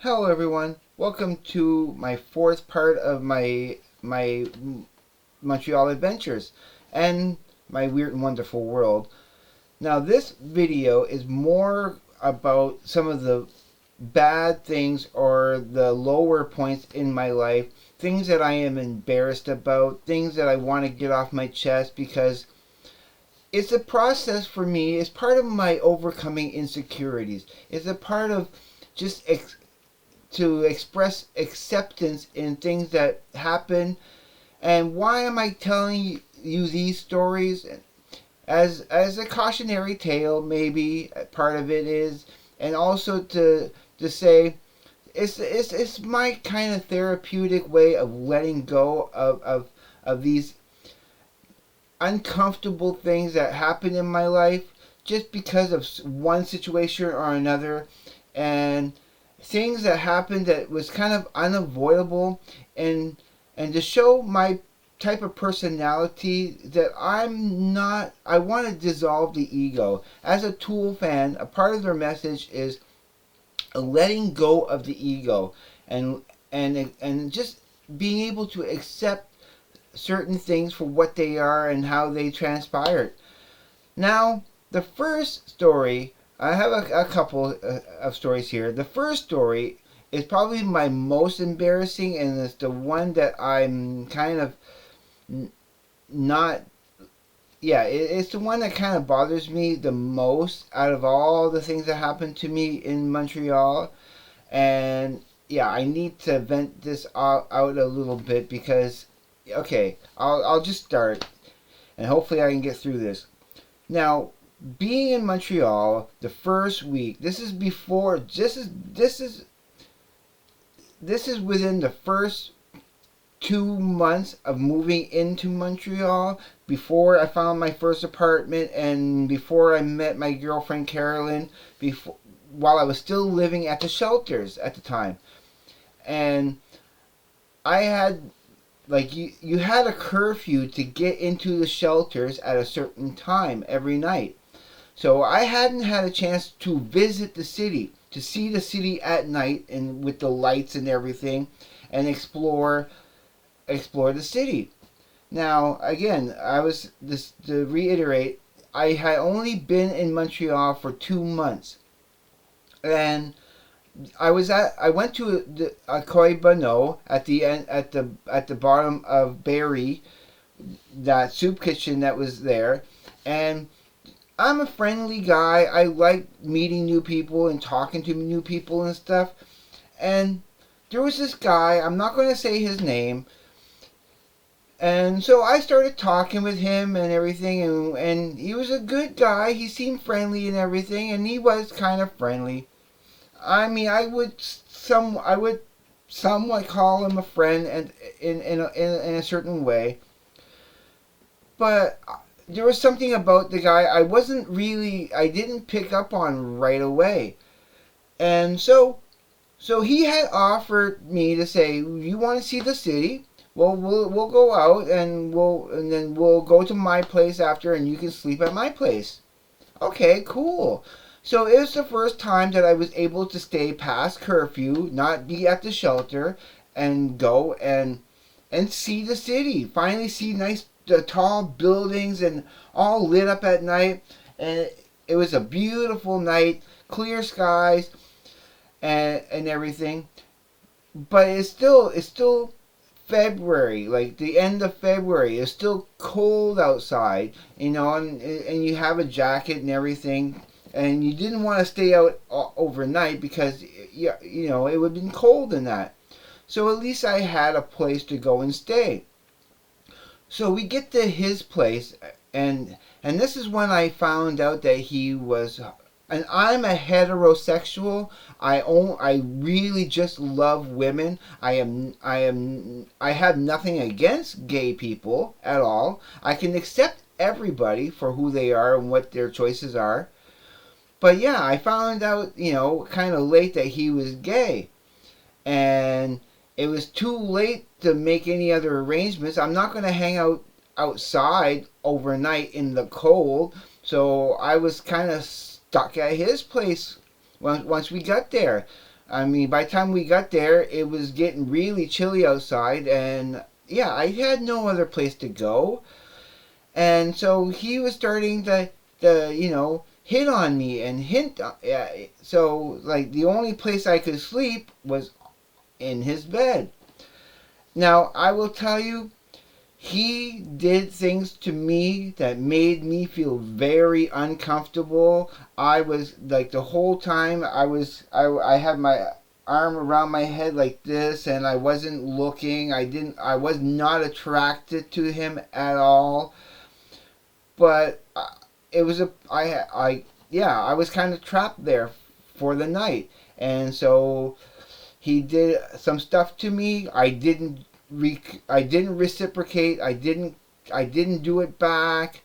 Hello everyone. Welcome to my fourth part of my Montreal adventures and my weird and wonderful world. Now this video is more about some of the bad things or the lower points in my life, things that I am embarrassed about, things that I want to get off my chest because it's a process for me. It's part of my overcoming insecurities. It's a part of just to express acceptance in things that happen. And why am I telling you these stories? As a cautionary tale, maybe part of it is, and also to say it's my kind of therapeutic way of letting go of these uncomfortable things that happen in my life just because of one situation or another, and things that happened that was kind of unavoidable, and to show my type of personality that I want to dissolve the ego. As a Tool fan, a part of their message is a letting go of the ego, and and just being able to accept certain things for what they are and how they transpired. Now, the first story, I have a couple of stories here. The first story is probably my most embarrassing, and it's the one that I'm kind of not. Yeah, it's the one that kind of bothers me the most out of all the things that happened to me in Montreal. And yeah, I need to vent this out a little bit because, okay, I'll just start, and hopefully I can get through this. Now, being in Montreal the first week, this is within the first 2 months of moving into Montreal, before I found my first apartment and before I met my girlfriend Carolyn, before while I was still living at the shelters at the time. And I had, like, you had a curfew to get into the shelters at a certain time every night. So I hadn't had a chance to visit the city, to see the city at night and with the lights and everything, and explore the city. Now, again, I was this to reiterate, I had only been in Montreal for 2 months, and I went to the Koi Bano at the end, at the bottom of Barrie, that soup kitchen that was there, and I'm a friendly guy. I like meeting new people and talking to new people and stuff. And there was this guy, I'm not going to say his name, and so I started talking with him and everything, and he was a good guy. He seemed friendly and everything, and he was kind of friendly. I mean, I would somewhat call him a friend, and in a certain way. But there was something about the guy I didn't pick up on right away. And so he had offered me to say, "You want to see the city? Well, we'll go out, and then we'll go to my place after, and you can sleep at my place." Okay, cool. So it was the first time that I was able to stay past curfew, not be at the shelter, and go and see the city. Finally, see nice the tall buildings and all lit up at night, and it was a beautiful night, clear skies, and everything. But it's still February, like the end of February. It's still cold outside, and you have a jacket and everything, and you didn't want to stay out overnight because it would have been cold in that. So at least I had a place to go and stay. So we get to his place, and this is when I found out that he was. And I'm a heterosexual. I really just love women. I have nothing against gay people at all. I can accept everybody for who they are and what their choices are. But yeah, I found out, kind of late that he was gay. And it was too late to make any other arrangements. I'm not going to hang out outside overnight in the cold. So I was kind of stuck at his place once we got there. I mean, by the time we got there, it was getting really chilly outside, and yeah, I had no other place to go. And so he was starting to hit on me and hint. So, like, the only place I could sleep was in his bed. Now, I will tell you, he did things to me that made me feel very uncomfortable. I was like, the whole time I had my arm around my head like this, and I wasn't looking. I was not attracted to him at all. But it was I was kind of trapped there for the night. And so he did some stuff to me. I didn't reciprocate. I didn't do it back.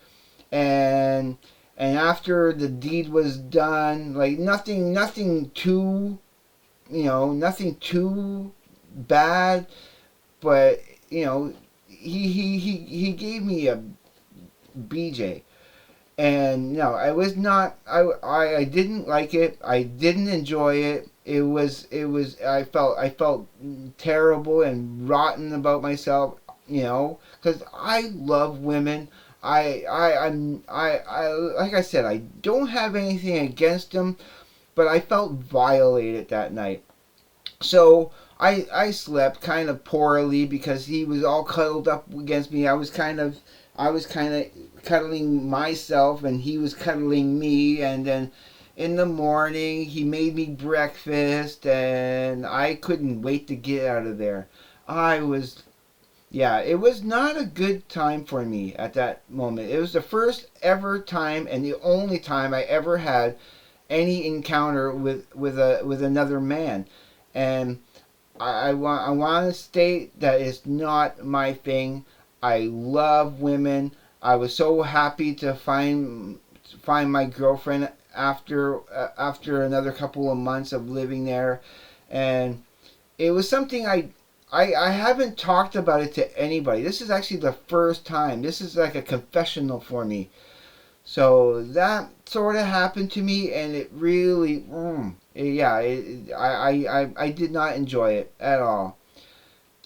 And after the deed was done, like, nothing too, nothing too bad, but he gave me a BJ. And no, I was not. I didn't like it. I didn't enjoy it. It was. I felt terrible and rotten about myself. Because I love women. I like I said, I don't have anything against them, but I felt violated that night. So I slept kind of poorly because he was all cuddled up against me. I was kind of cuddling myself, and he was cuddling me. And then in the morning he made me breakfast, and I couldn't wait to get out of there. I was Yeah, it was not a good time for me at that moment. It was the first ever time and the only time I ever had any encounter with another man. And I want to state that it's not my thing. I love women. I was so happy to find my girlfriend after another couple of months of living there. And it was something I haven't talked about it to anybody. This is actually the first time. This is like a confessional for me. So that sort of happened to me, and it really, yeah, I did not enjoy it at all.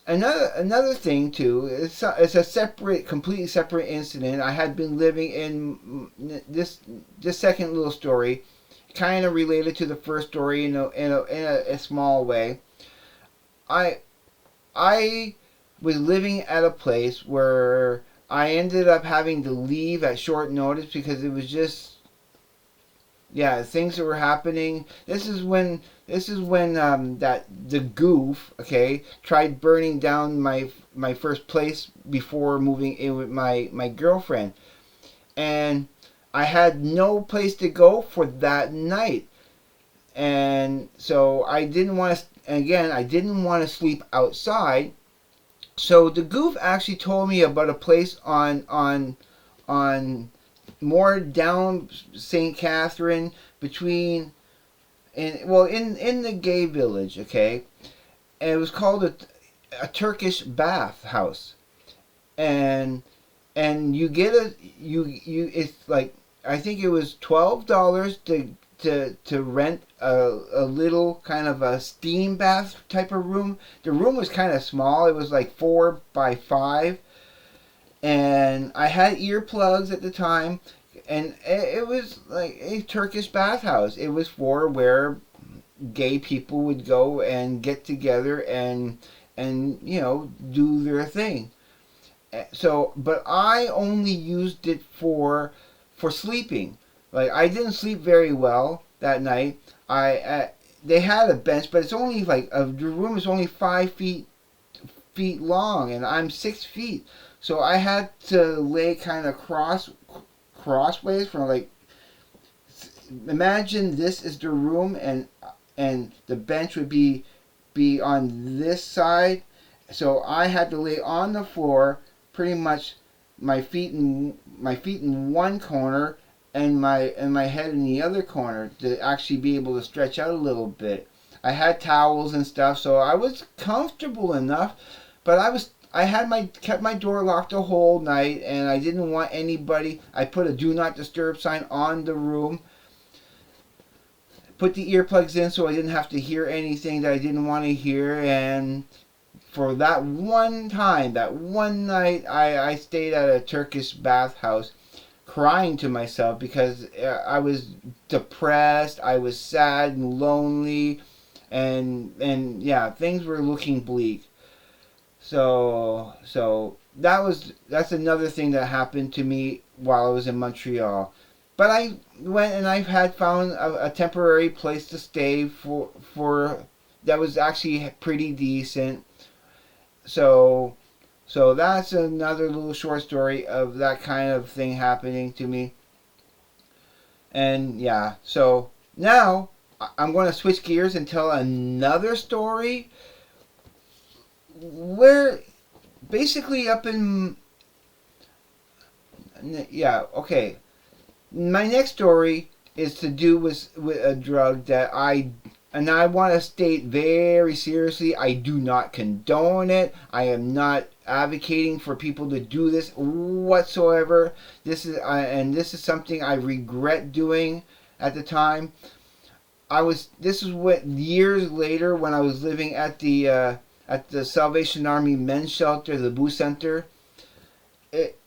Another thing too, it's a separate, completely separate incident. I had been living in this second little story, kind of related to the first story in a small way. I I was living at a place where I ended up having to leave at short notice because it was just, yeah, things that were happening. This is when that the goof, okay, tried burning down my first place before moving in with my girlfriend. And I had no place to go for that night. And so I didn't want to sleep outside. So the goof actually told me about a place on more down St. Catherine, in the gay village, okay? And it was called a Turkish bath house. And you get it's like, I think it was $12 to rent a little kind of a steam bath type of room. The room was kind of small. It was like 4 by 5, and I had earplugs at the time. And it was like a Turkish bathhouse. It was for where gay people would go and get together and do their thing. So, but I only used it for sleeping. Like, I didn't sleep very well that night. They had a bench, but it's only like the room is only 5 feet long, and I'm 6 feet. So I had to lay kind of crossways from, like, imagine this is the room, and the bench would be on this side. So I had to lay on the floor, pretty much my feet in one corner and my head in the other corner, to actually be able to stretch out a little bit. I had towels and stuff, so I was comfortable enough, but I kept my door locked the whole night, and I didn't want anybody. I put a do not disturb sign on the room. put the earplugs in so I didn't have to hear anything that I didn't want to hear. And for that one time, that one night, I stayed at a Turkish bathhouse crying to myself because I was depressed, I was sad and lonely, and yeah, things were looking bleak. So that's another thing that happened to me while I was in Montreal. But I went and I've had found a temporary place to stay for that was actually pretty decent. So so that's another little short story of that kind of thing happening to me. And yeah, so now I'm going to switch gears and tell another story where basically up in yeah, okay. My next story is to do with a drug that I want to state very seriously, I do not condone it. I am not advocating for people to do this whatsoever. This is something I regret doing at the time. This is what years later when I was living at the Salvation Army men's shelter, the Boo Center.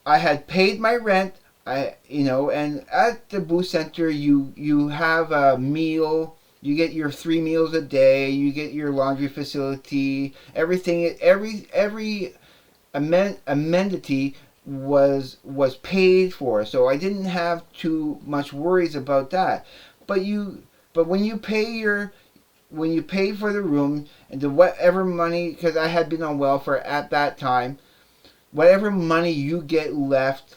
I had paid my rent. And at the Boo Center, you have a meal. You get your 3 meals a day. You get your laundry facility. Everything, every amenity was paid for. So I didn't have too much worries about that. But when you pay for the room and the whatever money, because I had been on welfare at that time, whatever money you get left,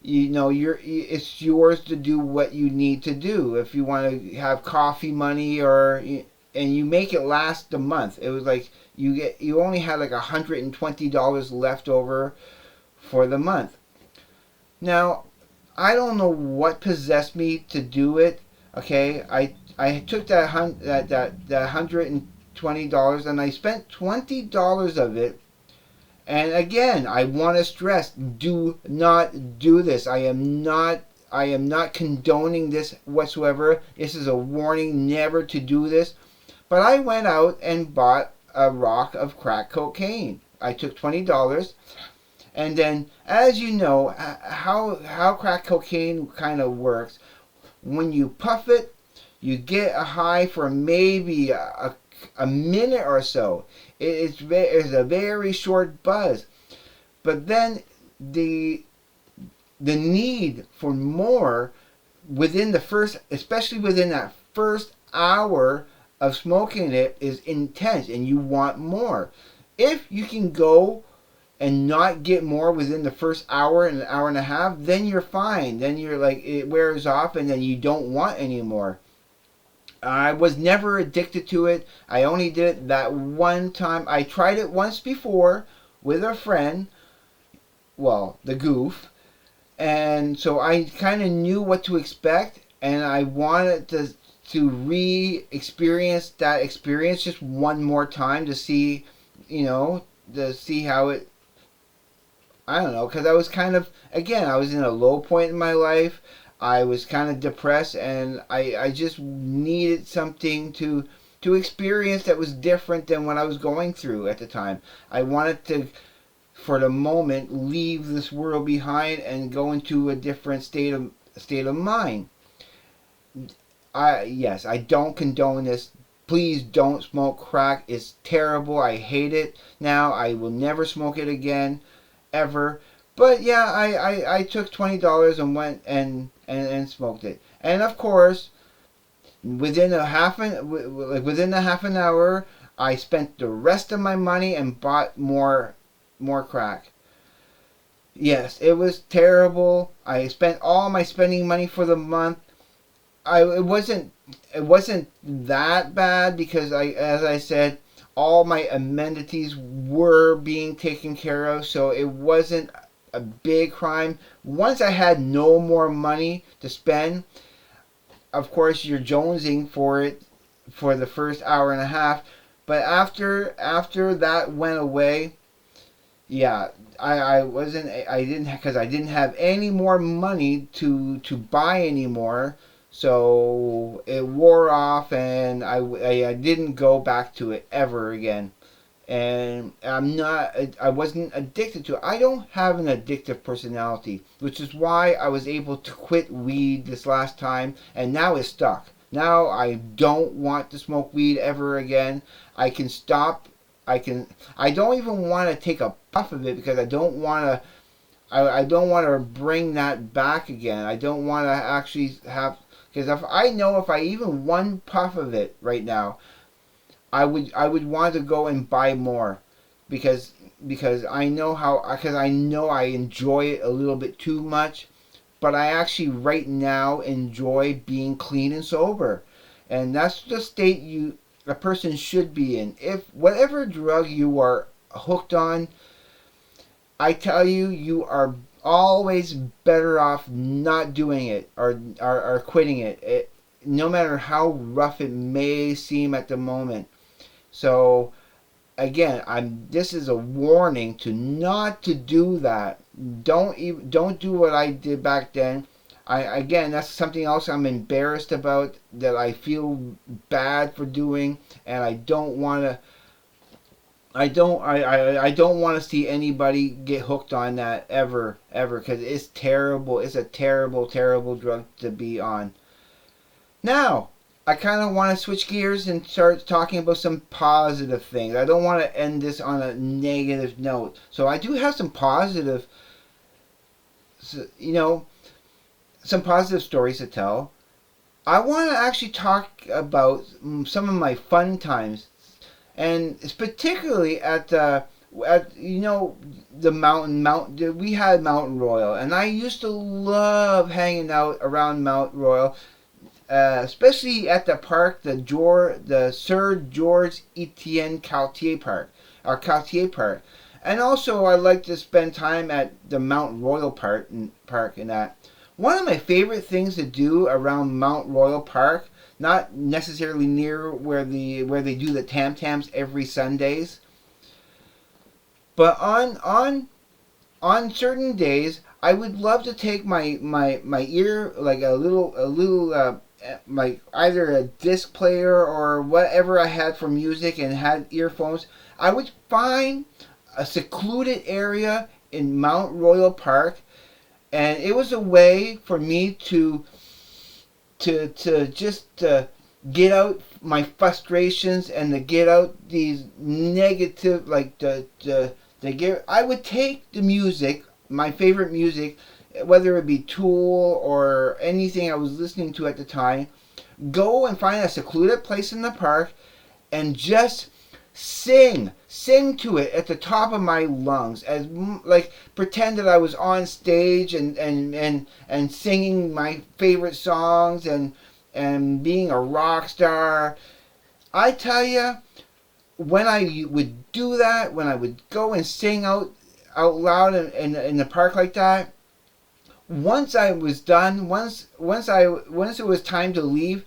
it's yours to do what you need to do. If you want to have coffee money and you make it last the month. It was like you only had like $120 left over for the month. Now, I don't know what possessed me to do it. Okay, I took that $120 and I spent $20 of it. And again, I want to stress: do not do this. I am not condoning this whatsoever. This is a warning never to do this. But I went out and bought a rock of crack cocaine. I took $20, and then, as you know, how crack cocaine kind of works. When you puff it, you get a high for maybe a minute or so. It's a very short buzz, but then the need for more especially within that first hour of smoking it, is intense, and you want more. If you can go and not get more within the first hour and an hour and a half, then you're fine. Then you're like, it wears off, and then you don't want any more. I was never addicted to it. I only did it that one time. I tried it once before with a friend, well, the goof, and so I kind of knew what to expect, and I wanted to re-experience that experience just one more time to see, how it. I don't know, because I was I was in a low point in my life. I was kind of depressed, and I just needed something to experience that was different than what I was going through at the time. I wanted to, for the moment, leave this world behind and go into a different state of mind. Yes, I don't condone this. Please don't smoke crack. It's terrible. I hate it. Now I will never smoke it again, ever. But yeah, I took $20 and went and smoked it. And of course, within a half an hour, I spent the rest of my money and bought more crack. Yes, it was terrible. I spent all my spending money for the month. It wasn't that bad because as I said, all my amenities were being taken care of, so it wasn't a big crime. Once I had no more money to spend, of course you're jonesing for it for the first hour and a half, but after that went away, yeah, I didn't, because I didn't have any more money to buy anymore. So it wore off, and I didn't go back to it ever again. And I wasn't addicted to it. I don't have an addictive personality, which is why I was able to quit weed this last time, and now it's stuck. Now I don't want to smoke weed ever again. I can stop. I don't even want to take a puff of it because I don't want to. I don't want to bring that back again. I don't want to actually have, because if I know if I even one puff of it right now, I would want to go and buy more, because I know I enjoy it a little bit too much, but I actually right now enjoy being clean and sober, and that's the state a person should be in. If whatever drug you are hooked on, I tell you, you are always better off not doing it, or quitting it, no matter how rough it may seem at the moment. So again, this is a warning to not to do that. Don't do what I did back then. Again, that's something else I'm embarrassed about, that I feel bad for doing, and I don't want to. I don't want to see anybody get hooked on that ever, because it's terrible. It's a terrible, terrible drug to be on. Now, I kind of want to switch gears and start talking about some positive things. I don't want to end this on a negative note. So I do have some positive, you know, some positive stories to tell. I want to actually talk about some of my fun times, and it's particularly at the mountain. We had Mountain Royal, and I used to love hanging out around Mount Royal, especially at the park, the Sir George Etienne Cartier Park, or Cartier Park, and also I like to spend time at the Mount Royal Park and that. One of my favorite things to do around Mount Royal Park, not necessarily near where they do the tam tams every Sundays, but on certain days, I would love to take my ear, like a little like either a disc player or whatever I had for music and had earphones. I would find a secluded area in Mount Royal Park, and it was a way for me to just get out my frustrations, and to get out these negative, like I would take the music, my favorite music, whether it be Tool or anything I was listening to at the time, go and find a secluded place in the park and just sing to it at the top of my lungs, as like pretend that I was on stage, and singing my favorite songs, and being a rock star. I tell you, when I would do that, when I would go and sing out loud in the park like that, once I was done, once it was time to leave,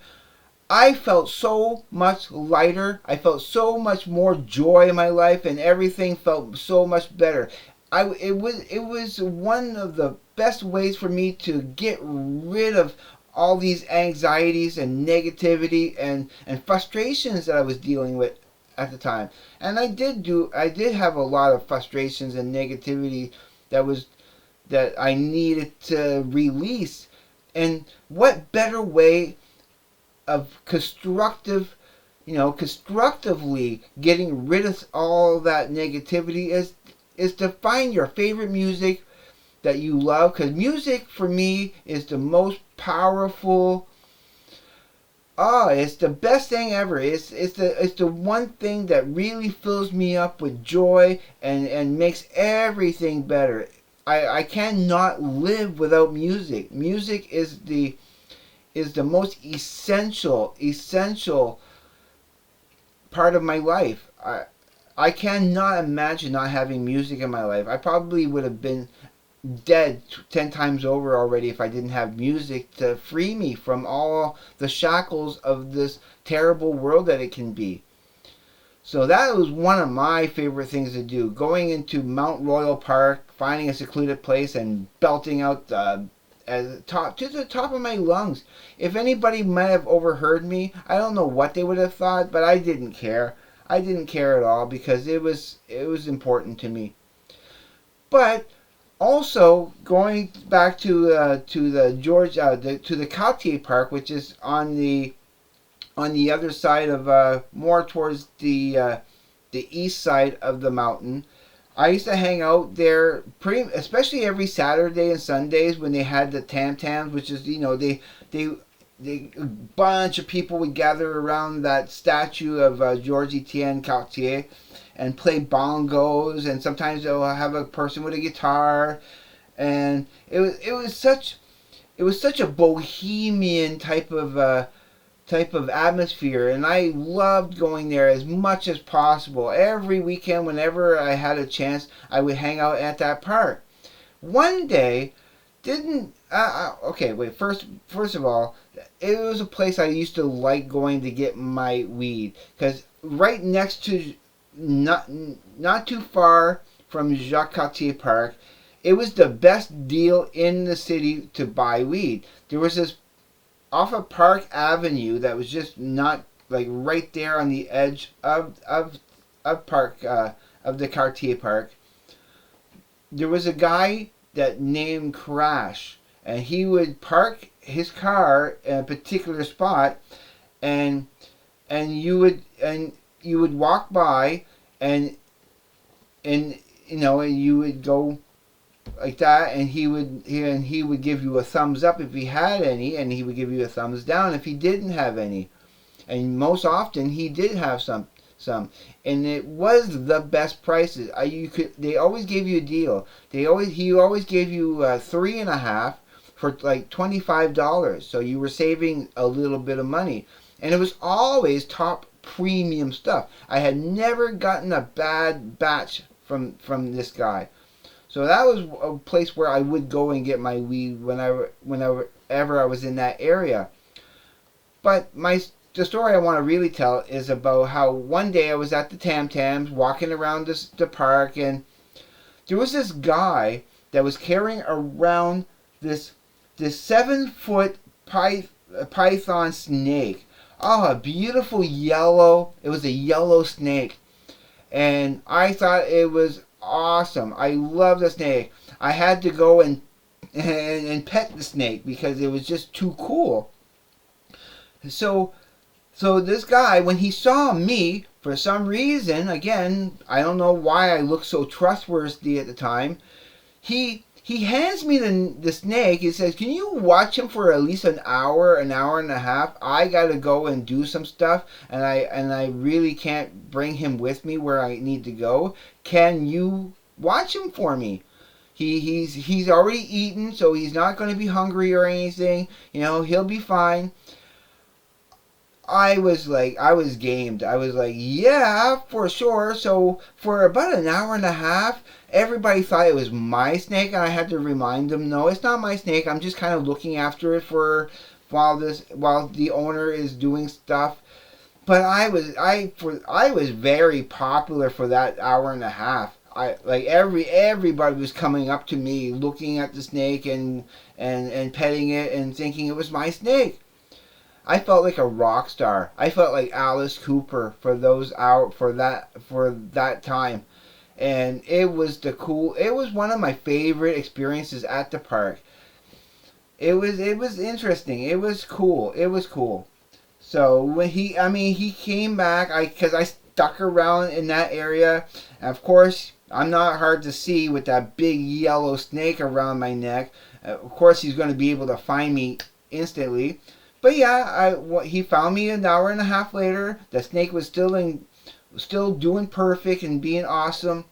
I felt so much lighter. I felt so much more joy in my life, and everything felt so much better. It was one of the best ways for me to get rid of all these anxieties and negativity and frustrations that I was dealing with at the time. And I did have a lot of frustrations and negativity that I needed to release. And what better way of constructively getting rid of all that negativity is to find your favorite music that you love, because music for me is the most powerful. It's the best thing ever. It's the one thing that really fills me up with joy, and makes everything better. I cannot live without music. Music is the most essential part of my life. I cannot imagine not having music in my life. I probably would have been dead 10 times over already if I didn't have music to free me from all the shackles of this terrible world that it can be. So that was one of my favorite things to do. Going into Mount Royal Park, finding a secluded place, and belting out to the top of my lungs. If anybody might have overheard me, I don't know what they would have thought, but I didn't care. I didn't care at all because it was important to me. But also going back to the to the Cartier Park, which is on the other side of more towards the east side of the mountain. I used to hang out there especially every Saturday and Sundays when they had the tam tams, which is they a bunch of people would gather around that statue of Georges Etienne Cartier and play bongos, and sometimes they'll have a person with a guitar, and it was such a bohemian type of atmosphere, and I loved going there as much as possible. Every weekend, whenever I had a chance, I would hang out at that park. One day, didn't okay, wait, first of all, it was a place I used to like going to get my weed, because right next to, not too far from Jacques Cartier Park, it was the best deal in the city to buy weed. There was this off of Park Avenue that was just not like right there on the edge of park of the Cartier Park. There was a guy that named Crash, and he would park his car in a particular spot, and you would walk by, and you would go like that, and he would give you a thumbs up if he had any, and he would give you a thumbs down if he didn't have any. And most often he did have some, and it was the best prices. They always gave you a deal. He always gave you 3.5 for like $25, so you were saving a little bit of money, and it was always top premium stuff. I had never gotten a bad batch from this guy. So that was a place where I would go and get my weed whenever I was in that area. But the story I want to really tell is about how one day I was at the Tam Tams walking around the park, and there was this guy that was carrying around this 7-foot python snake. Oh, a beautiful yellow. It was a yellow snake, and I thought it was awesome. I love the snake. I had to go and pet the snake because it was just too cool. So this guy, when he saw me, for some reason, again, I don't know why I looked so trustworthy at the time, he hands me the snake. He says, "Can you watch him for at least an hour and a half? I gotta go and do some stuff, and I really can't bring him with me where I need to go. Can you watch him for me? He's already eaten, so he's not going to be hungry or anything. He'll be fine." I was gamed. I was like, yeah, for sure. So for about an hour and a half, everybody thought it was my snake, and I had to remind them, no, it's not my snake. I'm just kind of looking after it while the owner is doing stuff. But I was very popular for that hour and a half. Everybody was coming up to me, looking at the snake and petting it and thinking it was my snake. I felt like a rock star. I felt like Alice Cooper for that time. And it was one of my favorite experiences at the park. It was interesting. It was cool. So when he came back, because I stuck around in that area. And of course, I'm not hard to see with that big yellow snake around my neck. Of course, he's going to be able to find me instantly. But yeah, he found me an hour and a half later. The snake was still doing perfect and being awesome,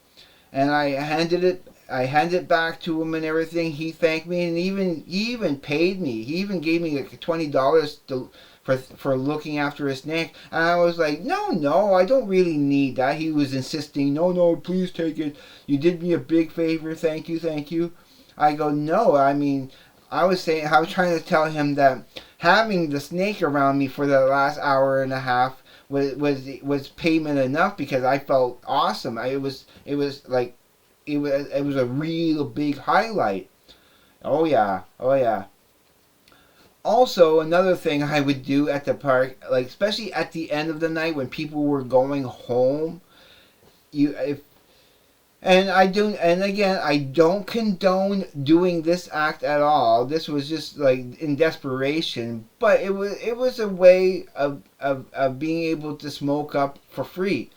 and I handed it back to him and everything. He thanked me, and he even paid me. He even gave me like $20 for looking after a snake. And I was like, no, I don't really need that. He was insisting, no, please take it. You did me a big favor. Thank you. I go, no, I was trying to tell him that having the snake around me for the last hour and a half was payment enough, because I felt awesome. It was a real big highlight. Oh yeah. Oh yeah. Also, another thing I would do at the park, like especially at the end of the night when people were going home, you if and I do, and again, I don't condone doing this act at all. This was just like in desperation, but it was a way of being able to smoke up for free.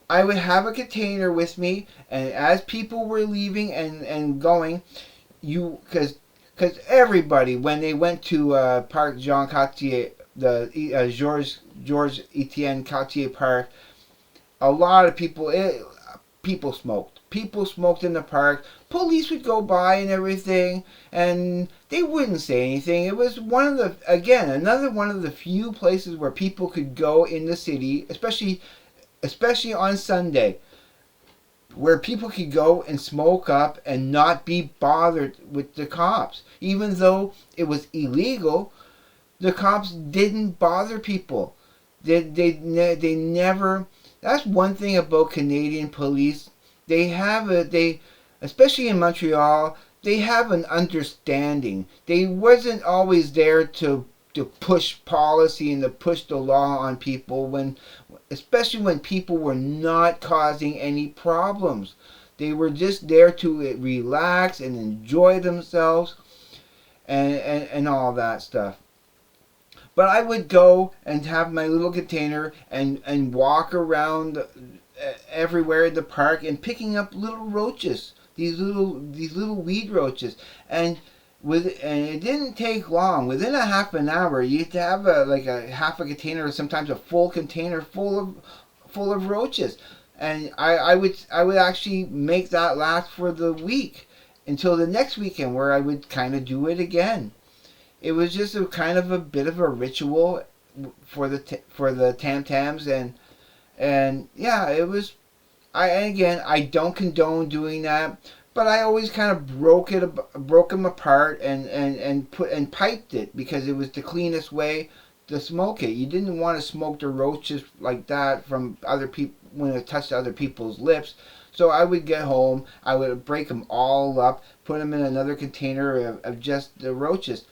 I would have a container with me, and as people were leaving and going, you because everybody when they went to Parc Jean Cartier, the Georges Etienne Cartier Park, a lot of people smoked. People smoked in the park. Police would go by and everything, and they wouldn't say anything. It was one of the again another one of the few places where people could go in the city, especially on Sunday, where people could go and smoke up and not be bothered with the cops. Even though it was illegal, the cops didn't bother people. They never. That's one thing about Canadian police. They especially in Montreal, they have an understanding. They wasn't always there to push policy and to push the law on people especially when people were not causing any problems. They were just there to relax and enjoy themselves and all that stuff. But I would go and have my little container and walk around everywhere in the park and picking up little roaches, these little weed roaches, and it didn't take long. Within a half an hour, you had to have a half a container, or sometimes a full container full of roaches, and I would actually make that last for the week until the next weekend where I would kind of do it again. It was just a kind of a bit of a ritual for the tam tams and yeah, it was. I don't condone doing that, but I always kind of broke them apart and piped it because it was the cleanest way to smoke it. You didn't want to smoke the roaches like that from other people when it touched other people's lips. So I would get home, I would break them all up, put them in another container of just the roaches.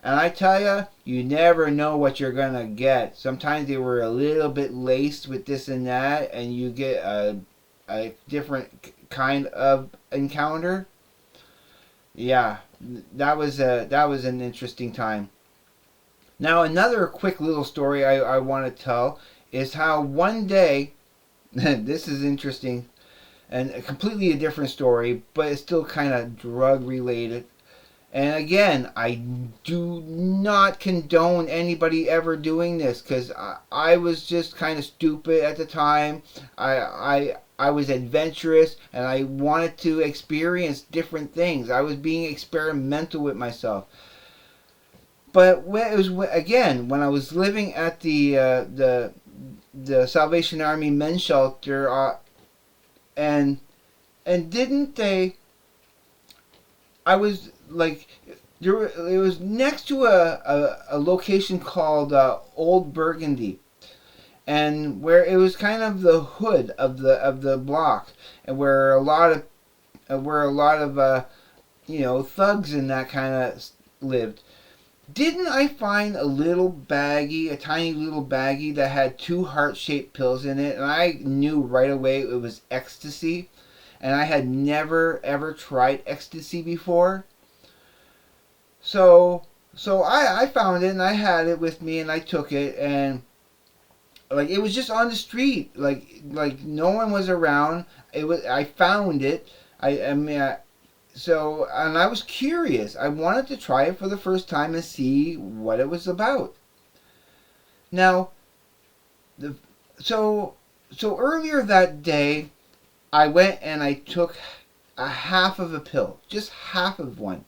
And I tell you, you never know what you're going to get. Sometimes they were a little bit laced with this and that, and you get a different kind of encounter. Yeah, that was an interesting time. Now, another quick little story I want to tell is how one day, this is interesting, and completely a different story, but it's still kind of drug related. And again, I do not condone anybody ever doing this because I was just kind of stupid at the time. I was adventurous and I wanted to experience different things. I was being experimental with myself. But again when I was living at the Salvation Army men's shelter, and didn't they? I was like, it was next to a location called Old Burgundy, and where it was kind of the hood of the block, and where a lot of thugs and that kind of lived. Didn't I find a tiny little baggie that had two heart-shaped pills in it, and I knew right away it was ecstasy, and I had never ever tried ecstasy before. So I found it and I had it with me and I took it, and like it was just on the street, like no one was around. I found it. I mean so and I was curious. I wanted to try it for the first time and see what it was about. Now the so so earlier that day I went and I took a half of a pill, just half of one,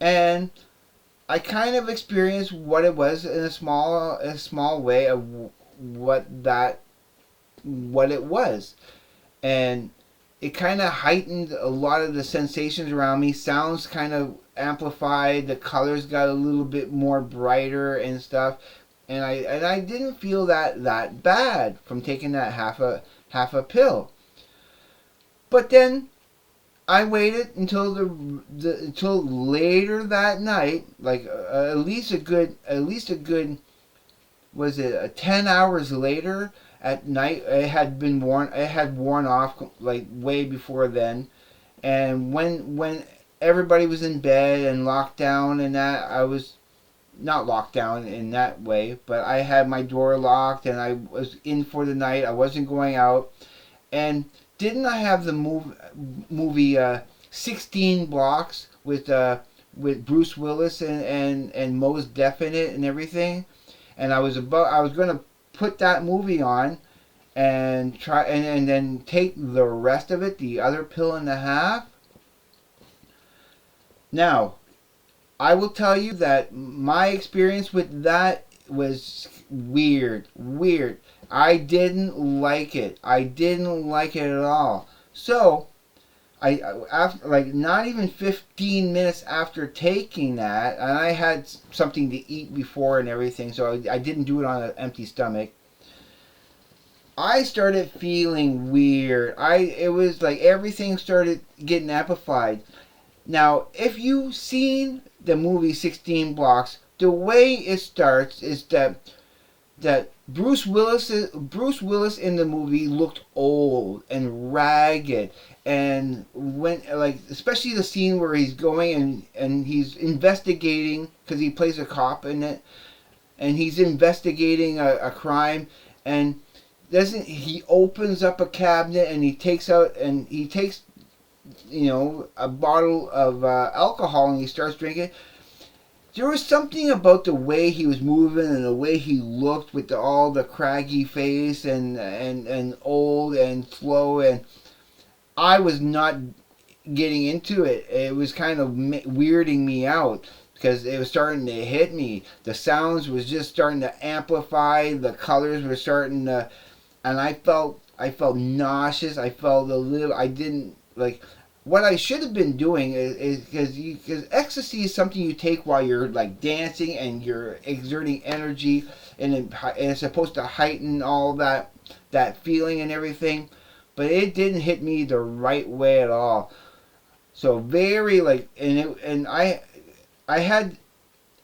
and I kind of experienced what it was in a small way of what it was, and it kind of heightened a lot of the sensations around me. Sounds kind of amplified. The colors got a little bit more brighter and stuff, and I didn't feel that bad from taking that half a pill. But then I waited until until later that night, like at least a good was it 10 hours later at night. It had worn off like way before then, and when everybody was in bed and locked down and that, I was not locked down in that way, but I had my door locked and I was in for the night. I wasn't going out. And didn't I have the movie 16 Blocks with Bruce Willis and Moe's in it and everything? And I was going to put that movie on and try and then take the rest of it, the other pill and a half. Now, I will tell you that my experience with that was weird. Weird. I didn't like it. I didn't like it at all. So, after like not even 15 minutes after taking that, and I had something to eat before and everything, so I didn't do it on an empty stomach. I started feeling weird. It was like everything started getting amplified. Now, if you've seen the movie 16 Blocks, the way it starts is that Bruce Willis in the movie looked old and ragged, and when like especially the scene where he's going and he's investigating because he plays a cop in it, and he's investigating a crime, and doesn't he opens up a cabinet and he takes a bottle of alcohol and he starts drinking. There was something about the way he was moving and the way he looked with all the craggy face and old and slow, and I was not getting into it. It was kind of weirding me out because it was starting to hit me. The sounds was just starting to amplify. The colors were starting to, and I felt nauseous. I felt a little. I didn't like. What I should have been doing is because ecstasy is something you take while you're like dancing and you're exerting energy, and it's supposed to heighten all that feeling and everything, but it didn't hit me the right way at all. So very like I had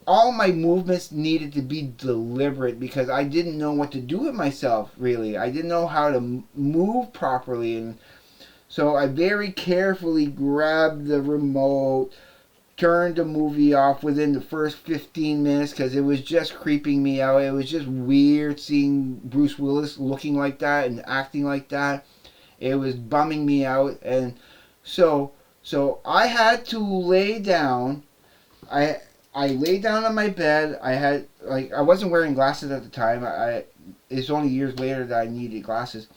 all my movements needed to be deliberate because I didn't know what to do with myself really. I didn't know how to move properly, and so I very carefully grabbed the remote, turned the movie off within the first 15 minutes because it was just creeping me out. It was just weird seeing Bruce Willis looking like that and acting like that. It was bumming me out, and so I had to lay down. I lay down on my bed. I wasn't wearing glasses at the time. It's only years later that I needed glasses.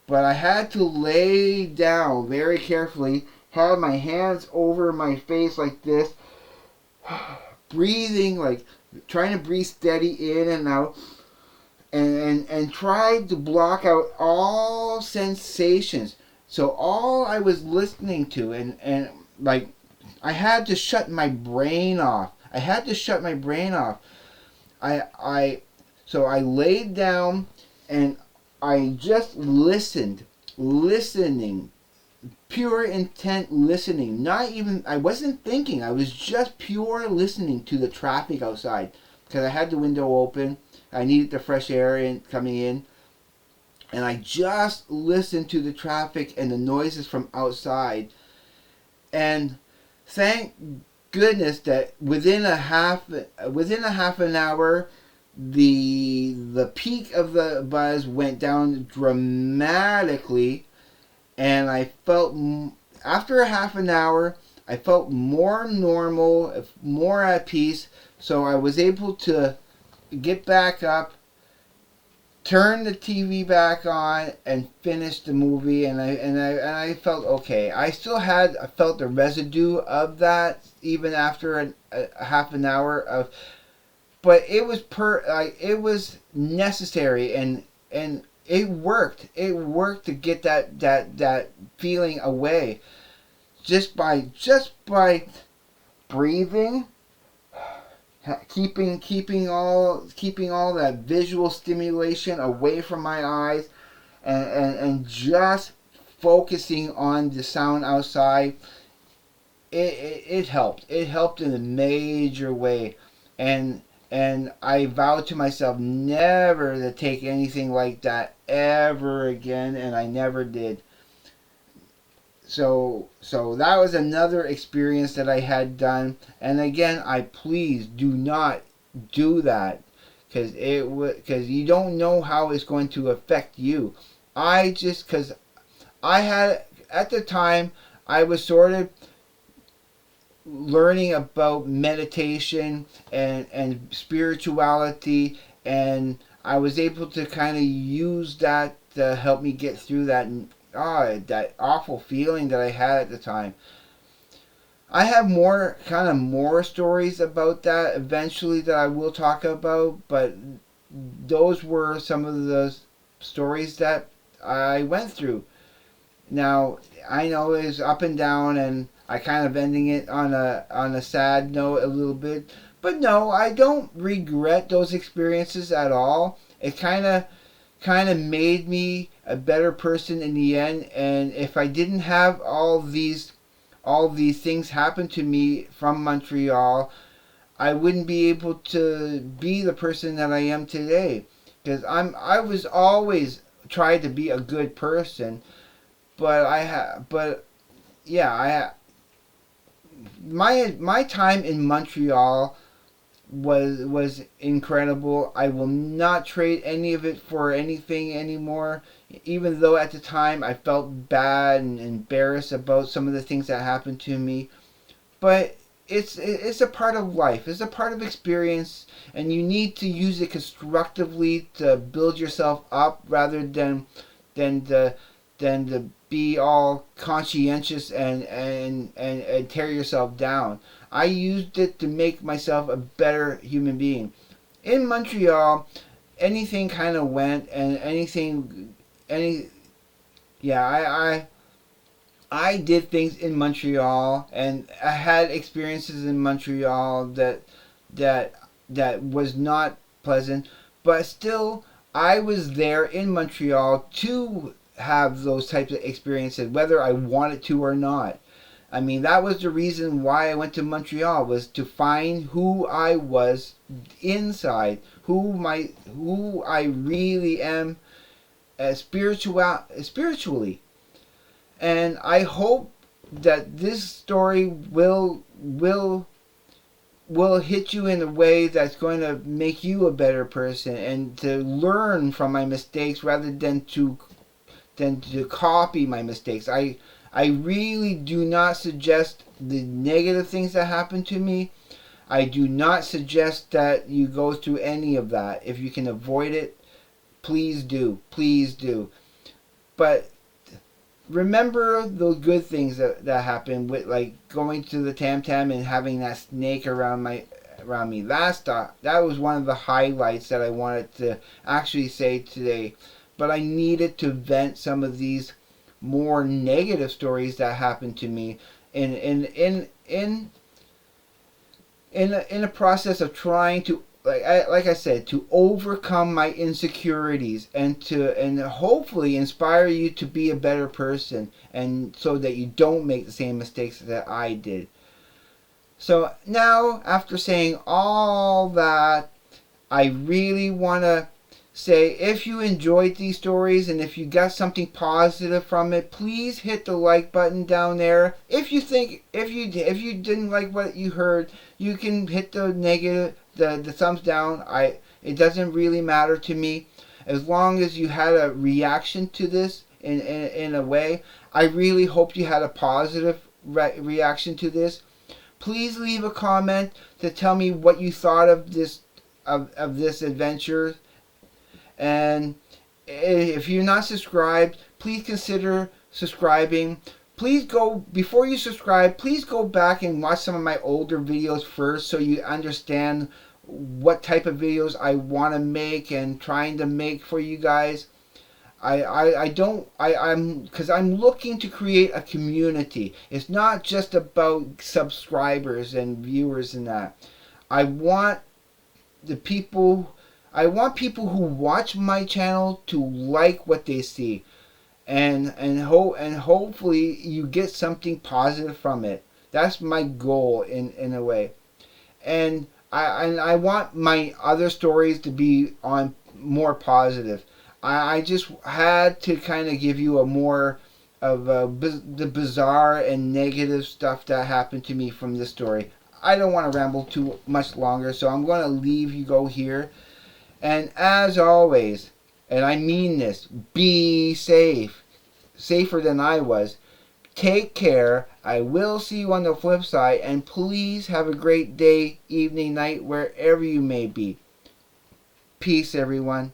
But I had to lay down very carefully, had my hands over my face like this, breathing, like trying to breathe steady in and out, and tried to block out all sensations. So all I was listening to, and like I had to shut my brain off. I had to shut my brain off. So I laid down and I just listening, pure intent listening. Not even, I wasn't thinking, I was just pure listening to the traffic outside because I had the window open. I needed the fresh air coming in. And I just listened to the traffic and the noises from outside. And thank goodness that within a half an hour, the peak of the buzz went down dramatically, and I felt after a half an hour I felt more normal, more at peace. So I was able to get back up, turn the TV back on, and finish the movie. And I felt okay. I felt the residue of that even after a half an hour of. But it was it was necessary, and it worked. It worked to get that feeling away, just by breathing, keeping all that visual stimulation away from my eyes, and just focusing on the sound outside, it helped. It helped in a major way, and I vowed to myself never to take anything like that ever again, and I never did. So that was another experience that I had done, and again, I please do not do that, because you don't know how it's going to affect you. Because I had at the time, I was sort of learning about meditation and spirituality, and I was able to kind of use that to help me get through that awful feeling that I had at the time. I have more stories about that eventually that I will talk about, but those were some of the stories that I went through. Now, I know it's up and down, and I kind of ending it on a sad note a little bit, but no, I don't regret those experiences at all. It kind of made me a better person in the end, and if I didn't have all these things happen to me from Montreal, I wouldn't be able to be the person that I am today. Because I was always tried to be a good person, but I my time in Montreal was incredible. I will not trade any of it for anything anymore. Even though at the time I felt bad and embarrassed about some of the things that happened to me, but it's a part of life. It's a part of experience, and you need to use it constructively to build yourself up rather than to than to be all conscientious and tear yourself down. I used it to make myself a better human being. In Montreal, anything kind of went, and any yeah, I did things in Montreal, and I had experiences in Montreal that that was not pleasant, but still I was there in Montreal to have those types of experiences, whether I wanted to or not. I mean, that was the reason why I went to Montreal, was to find who I was inside, who I really am, spiritually. And I hope that this story will hit you in a way that's going to make you a better person, and to learn from my mistakes rather than to copy my mistakes. I really do not suggest the negative things that happen to me. I do not suggest that you go through any of that. If you can avoid it, please do. Please do. But remember those good things that happened, with like going to the Tam Tam and having that snake around me. That was one of the highlights that I wanted to actually say today. But I needed to vent some of these more negative stories that happened to me in a process of trying to, like I said, to overcome my insecurities, and hopefully inspire you to be a better person, and so that you don't make the same mistakes that I did. So now, after saying all that, I really want to say, if you enjoyed these stories and if you got something positive from it, please hit the like button down there. If you didn't like what you heard, you can hit the negative, the thumbs down. It doesn't really matter to me, as long as you had a reaction to this in a way. I really hope you had a positive reaction to this. Please leave a comment to tell me what you thought of this adventure. And if you're not subscribed, please consider subscribing. Before you subscribe, please go back and watch some of my older videos first, so you understand what type of videos I want to make and trying to make for you guys. Because I'm looking to create a community. It's not just about subscribers and viewers and that. I want people who watch my channel to like what they see. and hopefully you get something positive from it. That's my goal in a way. And I want my other stories to be on more positive. I just had to kind of give you a more of the bizarre and negative stuff that happened to me from this story. I don't want to ramble too much longer, so I'm going to leave you go here. And as always, and I mean this, be safe. Safer than I was. Take care. I will see you on the flip side. And please have a great day, evening, night, wherever you may be. Peace, everyone.